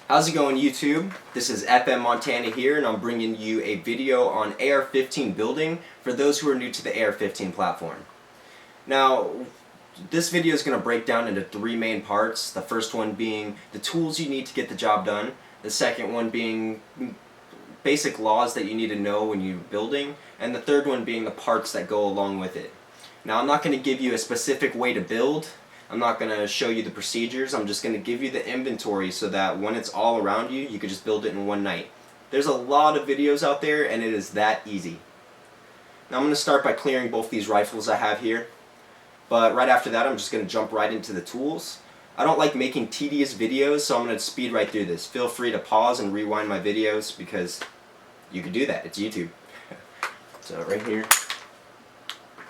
How's it going, YouTube? This is FM Montana here, and I'm bringing you a video on AR-15 building for those who are new to the AR-15 platform. Now, this video is going to break down into three main parts. The first one being the tools you need to get the job done. The second one being basic laws that you need to know when you're building. And the third one being the parts that go along with it. Now, I'm not going to give you a specific way to build. I'm not going to show you the procedures. I'm just going to give you the inventory so that when it's all around you, you can just build it in one night. There's a lot of videos out there, and it is that easy. Now, I'm going to start by clearing both these rifles I have here. But right after that, I'm just going to jump right into the tools. I don't like making tedious videos, so I'm going to speed right through this. Feel free to pause and rewind my videos because you can do that. It's YouTube. So right here,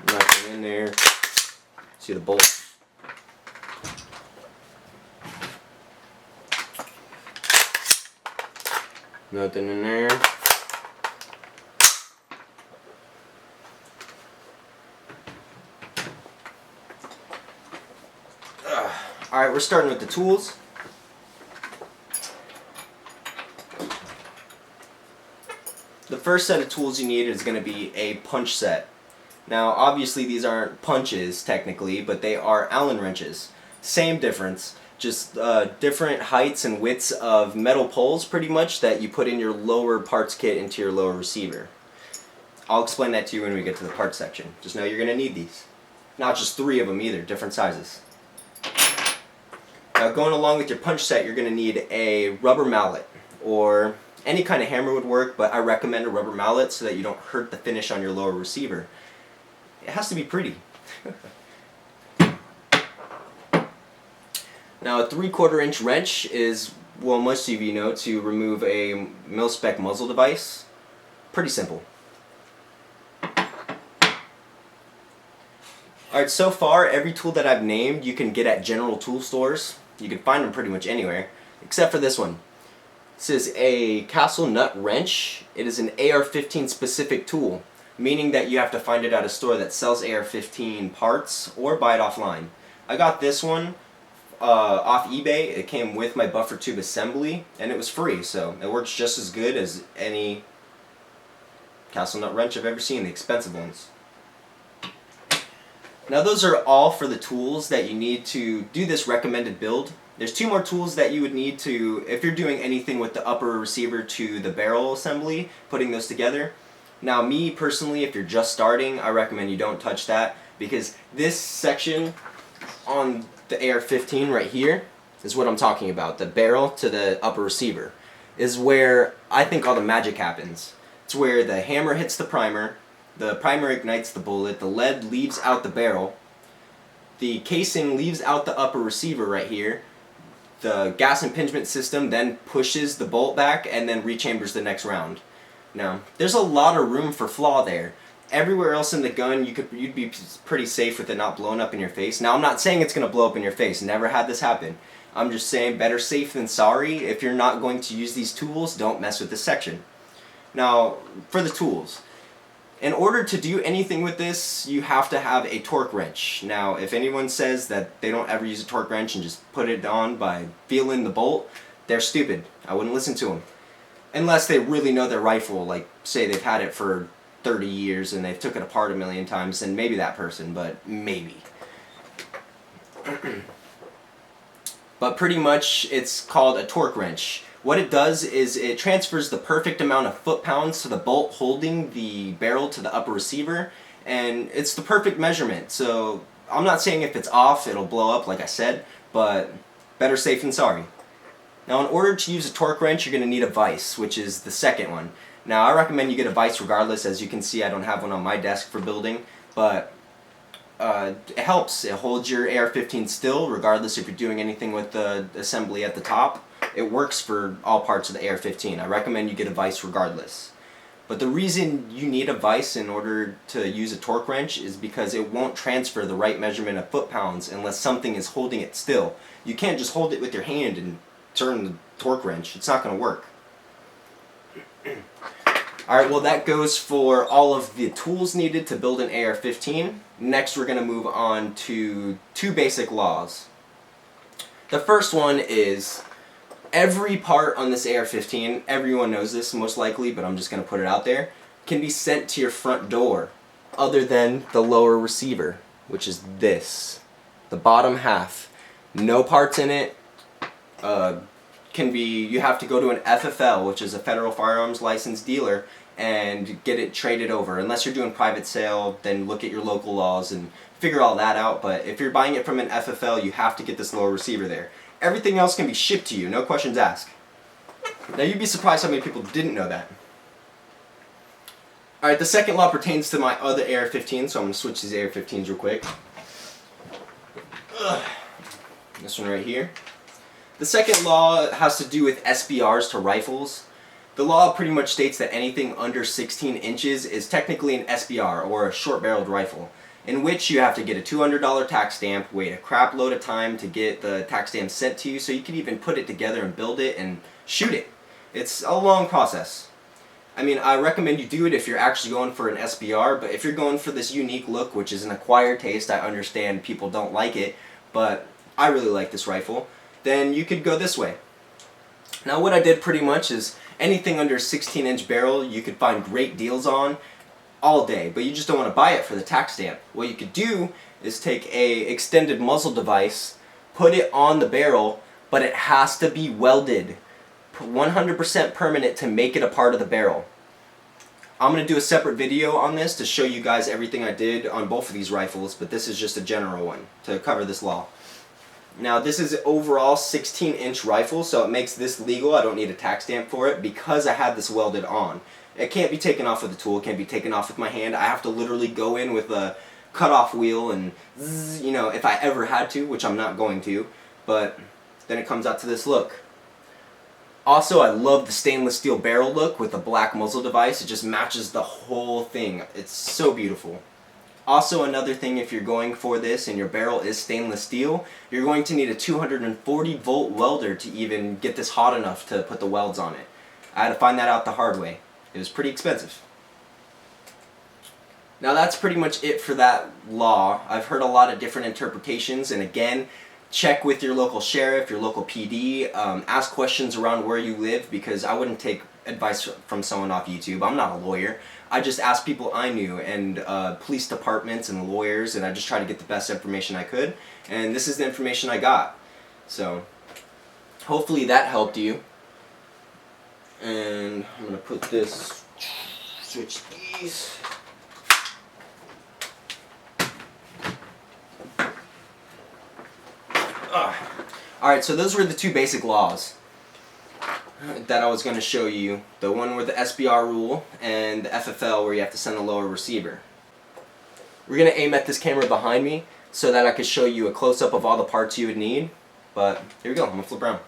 nothing in there. See the bolt. Nothing in there. Alright, we're starting with the tools. The first set of tools you need is going to be a punch set. Now, obviously these aren't punches technically, but they are Allen wrenches. Same difference, just different heights and widths of metal poles pretty much that you put in your lower parts kit into your lower receiver. I'll explain that to you when we get to the parts section. Just know you're going to need these. Not just three of them either, different sizes. Now, going along with your punch set, you're going to need a rubber mallet, or any kind of hammer would work, but I recommend a rubber mallet so that you don't hurt the finish on your lower receiver. It has to be pretty. Now, a 3/4 inch wrench is, well, most of you know, to remove a mil-spec muzzle device. Pretty simple. Alright, so far, every tool that I've named you can get at general tool stores. You can find them pretty much anywhere, except for this one. This is a Castle Nut wrench. It is an AR-15 specific tool, meaning that you have to find it at a store that sells AR-15 parts or buy it offline. I got this one off eBay. It came with my buffer tube assembly, and it was free, so it works just as good as any Castle Nut wrench I've ever seen, the expensive ones. Now, those are all for the tools that you need to do this recommended build. There's two more tools that you would need to, if you're doing anything with the upper receiver to the barrel assembly, putting those together. Now, me personally, if you're just starting, I recommend you don't touch that, because this section on the AR-15 right here is what I'm talking about. The barrel to the upper receiver is where I think all the magic happens. It's where the hammer hits the primer ignites the bullet, the lead leaves out the barrel, the casing leaves out the upper receiver right here, the gas impingement system then pushes the bolt back and then rechambers the next round. Now, there's a lot of room for flaw there. Everywhere else in the gun, you'd be pretty safe with it not blowing up in your face. Now, I'm not saying it's going to blow up in your face. Never had this happen. I'm just saying better safe than sorry. If you're not going to use these tools, don't mess with this section. Now, for the tools. In order to do anything with this, you have to have a torque wrench. Now, if anyone says that they don't ever use a torque wrench and just put it on by feeling the bolt, they're stupid. I wouldn't listen to them. Unless they really know their rifle, like say they've had it for 30 years and they've took it apart a million times, then maybe that person, but maybe. But pretty much it's called a torque wrench. What it does is it transfers the perfect amount of foot-pounds to the bolt holding the barrel to the upper receiver, and it's the perfect measurement. So I'm not saying if it's off it'll blow up like I said, but better safe than sorry. Now, in order to use a torque wrench, you're going to need a vise, which is the second one. Now, I recommend you get a vise regardless. As you can see, I don't have one on my desk for building, but it helps. It holds your AR-15 still regardless if you're doing anything with the assembly at the top. It works for all parts of the AR-15. I recommend you get a vise regardless. But the reason you need a vise in order to use a torque wrench is because it won't transfer the right measurement of foot-pounds unless something is holding it still. You can't just hold it with your hand and turn the torque wrench. It's not going to work. Alright, well that goes for all of the tools needed to build an AR-15. Next we're going to move on to two basic laws. The first one is every part on this AR-15, everyone knows this most likely, but I'm just going to put it out there, can be sent to your front door other than the lower receiver, which is this. The bottom half. No parts in it. You have to go to an FFL, which is a Federal Firearms License dealer, and get it traded over. Unless you're doing private sale, then look at your local laws and figure all that out. But if you're buying it from an FFL, you have to get this lower receiver there. Everything else can be shipped to you, no questions asked. Now you'd be surprised how many people didn't know that. Alright, the second law pertains to my other AR-15, so I'm going to switch these AR-15s real quick. This one right here. The second law has to do with SBRs to rifles. The law pretty much states that anything under 16 inches is technically an SBR, or a short-barreled rifle, in which you have to get a $200 tax stamp, wait a crap load of time to get the tax stamp sent to you so you can even put it together and build it and shoot it. It's a long process. I mean, I recommend you do it if you're actually going for an SBR, but if you're going for this unique look, which is an acquired taste, I understand people don't like it, but I really like this rifle, then you could go this way. Now what I did pretty much is anything under 16-inch barrel you could find great deals on all day, but you just don't want to buy it for the tax stamp. What you could do is take a extended muzzle device, put it on the barrel, but it has to be welded 100% permanent to make it a part of the barrel. I'm going to do a separate video on this to show you guys everything I did on both of these rifles, but this is just a general one to cover this law. Now this is overall 16-inch rifle, so it makes this legal. I don't need a tax stamp for it because I have this welded on. It can't be taken off with a tool, it can't be taken off with my hand. I have to literally go in with a cut-off wheel and zzz, you know, if I ever had to, which I'm not going to, but then it comes out to this look. Also, I love the stainless steel barrel look with the black muzzle device. It just matches the whole thing. It's so beautiful. Also, another thing, if you're going for this and your barrel is stainless steel, you're going to need a 240 volt welder to even get this hot enough to put the welds on it. I had to find that out the hard way. It was pretty expensive. Now that's pretty much it for that law. I've heard a lot of different interpretations, and again, check with your local sheriff, your local PD, ask questions around where you live, because I wouldn't take advice from someone off YouTube. I'm not a lawyer. I just asked people I knew, and police departments and lawyers, and I just tried to get the best information I could, and this is the information I got. So hopefully that helped you. And I'm going to put this, switch these. Alright, so those were the two basic laws that I was going to show you. The one with the SBR rule and the FFL where you have to send the lower receiver. We're going to aim at this camera behind me so that I could show you a close-up of all the parts you would need. But here we go, I'm going to flip around.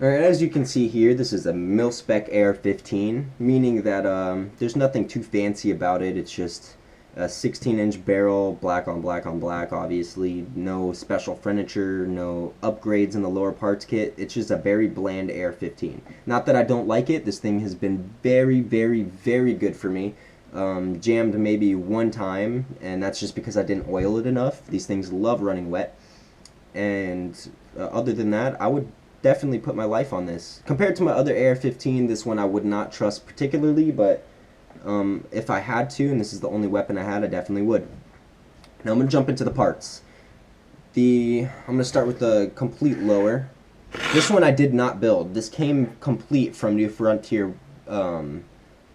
Alright, as you can see here, this is a mil-spec AR-15, meaning that there's nothing too fancy about it. It's just a 16-inch barrel, black on black on black, obviously. No special furniture, no upgrades in the lower parts kit. It's just a very bland AR-15. Not that I don't like it. This thing has been very, very, very good for me. Jammed maybe one time, and that's just because I didn't oil it enough. These things love running wet. And other than that, I would definitely put my life on this. Compared to my other AR-15, this one I would not trust particularly, but if I had to, and this is the only weapon I had, I definitely would. Now I'm going to jump into the parts. I'm going to start with the complete lower. This one I did not build. This came complete from New Frontier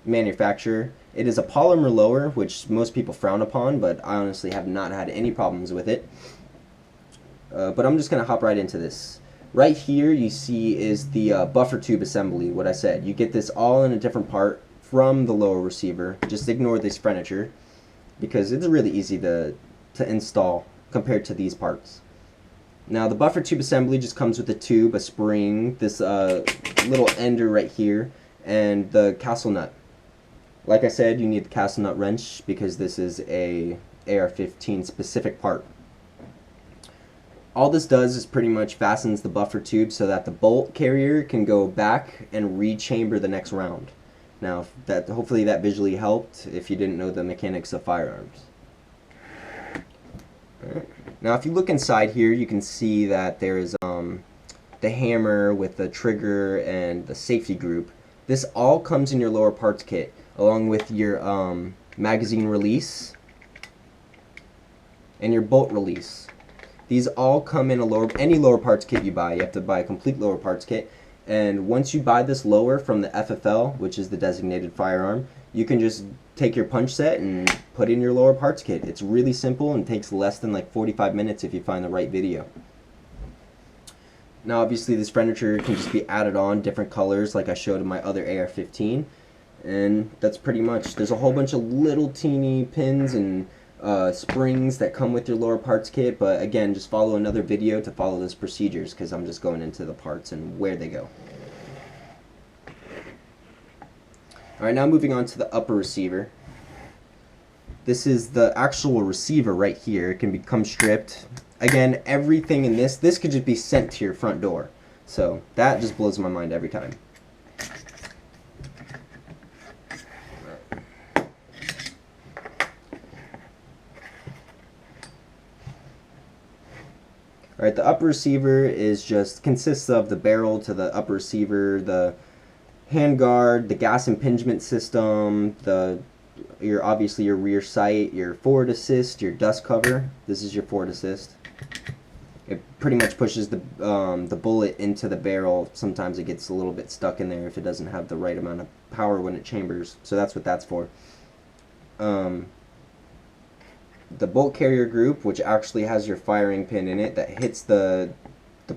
manufacturer. It is a polymer lower, which most people frown upon, but I honestly have not had any problems with it. But I'm just going to hop right into this. Right here you see is the buffer tube assembly, what I said. You get this all in a different part from the lower receiver. Just ignore this furniture because it's really easy to install compared to these parts. Now the buffer tube assembly just comes with a tube, a spring, this little ender right here, and the castle nut. Like I said, you need the castle nut wrench because this is a AR-15 specific part. All this does is pretty much fastens the buffer tube so that the bolt carrier can go back and rechamber the next round. Now, hopefully that visually helped if you didn't know the mechanics of firearms. Alright. Now if you look inside here, you can see that there is the hammer with the trigger and the safety group. This all comes in your lower parts kit, along with your magazine release and your bolt release. These all come in any lower parts kit you buy. You have to buy a complete lower parts kit, and once you buy this lower from the FFL, which is the designated firearm, you can just take your punch set and put in your lower parts kit. It's really simple and takes less than like 45 minutes if you find the right video. Now obviously this furniture can just be added on different colors like I showed in my other AR-15, and that's pretty much. There's a whole bunch of little teeny pins and springs that come with your lower parts kit, but again, just follow another video to follow those procedures because I'm just going into the parts and where they go. Alright, now moving on to the upper receiver. This is the actual receiver right here. It can become stripped. Again, everything in this could just be sent to your front door. So that just blows my mind every time. Alright, the upper receiver consists of the barrel to the upper receiver, the handguard, the gas impingement system, obviously your rear sight, your forward assist, your dust cover. This is your forward assist. It pretty much pushes the bullet into the barrel. Sometimes it gets a little bit stuck in there if it doesn't have the right amount of power when it chambers. So that's what that's for. The bolt carrier group, which actually has your firing pin in it that hits the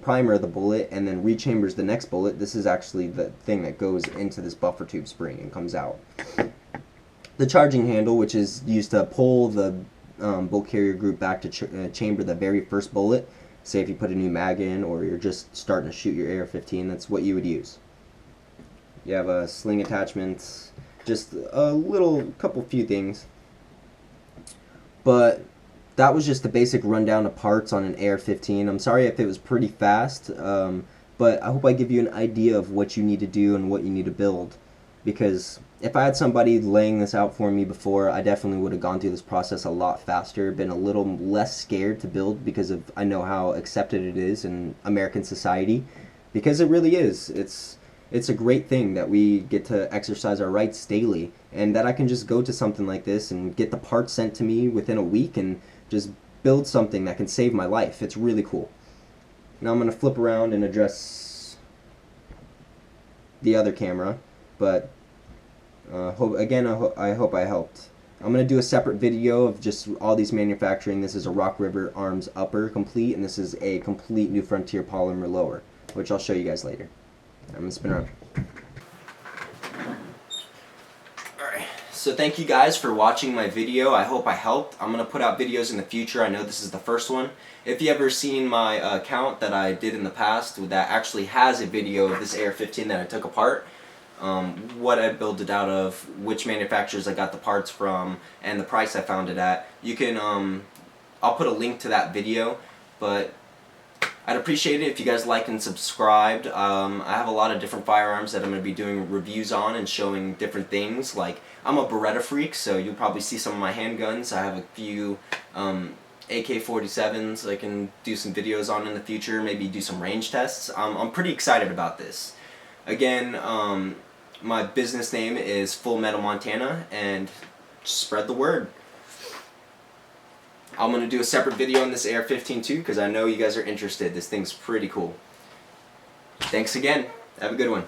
primer of the bullet and then rechambers the next bullet. This is actually the thing that goes into this buffer tube spring and comes out. The charging handle, which is used to pull the bolt carrier group back to chamber the very first bullet. Say if you put a new mag in or you're just starting to shoot your AR-15, that's what you would use. You have a sling attachment, just a few things. But that was just the basic rundown of parts on an AR-15. I'm sorry if it was pretty fast, but I hope I give you an idea of what you need to do and what you need to build. Because if I had somebody laying this out for me before, I definitely would have gone through this process a lot faster, been a little less scared to build because I know how accepted it is in American society. Because it really is. It's a great thing that we get to exercise our rights daily, and that I can just go to something like this and get the parts sent to me within a week and just build something that can save my life. It's really cool. Now I'm going to flip around and address the other camera, but I hope I helped. I'm going to do a separate video of just all these manufacturing. This is a Rock River Arms upper complete, and this is a complete New Frontier polymer lower, which I'll show you guys later. I'm going to spin around. Alright, so thank you guys for watching my video. I hope I helped. I'm going to put out videos in the future. I know this is the first one. If you ever seen my account that I did in the past that actually has a video of this AR-15 that I took apart, what I built it out of, which manufacturers I got the parts from, and the price I found it at, you can, I'll put a link to that video, but I'd appreciate it if you guys liked and subscribed. I have a lot of different firearms that I'm going to be doing reviews on and showing different things. Like, I'm a Beretta freak, so you'll probably see some of my handguns. I have a few AK-47s I can do some videos on in the future, maybe do some range tests. I'm pretty excited about this. Again, my business name is Full Metal Montana, and spread the word. I'm going to do a separate video on this AR-15 too, because I know you guys are interested. This thing's pretty cool. Thanks again. Have a good one.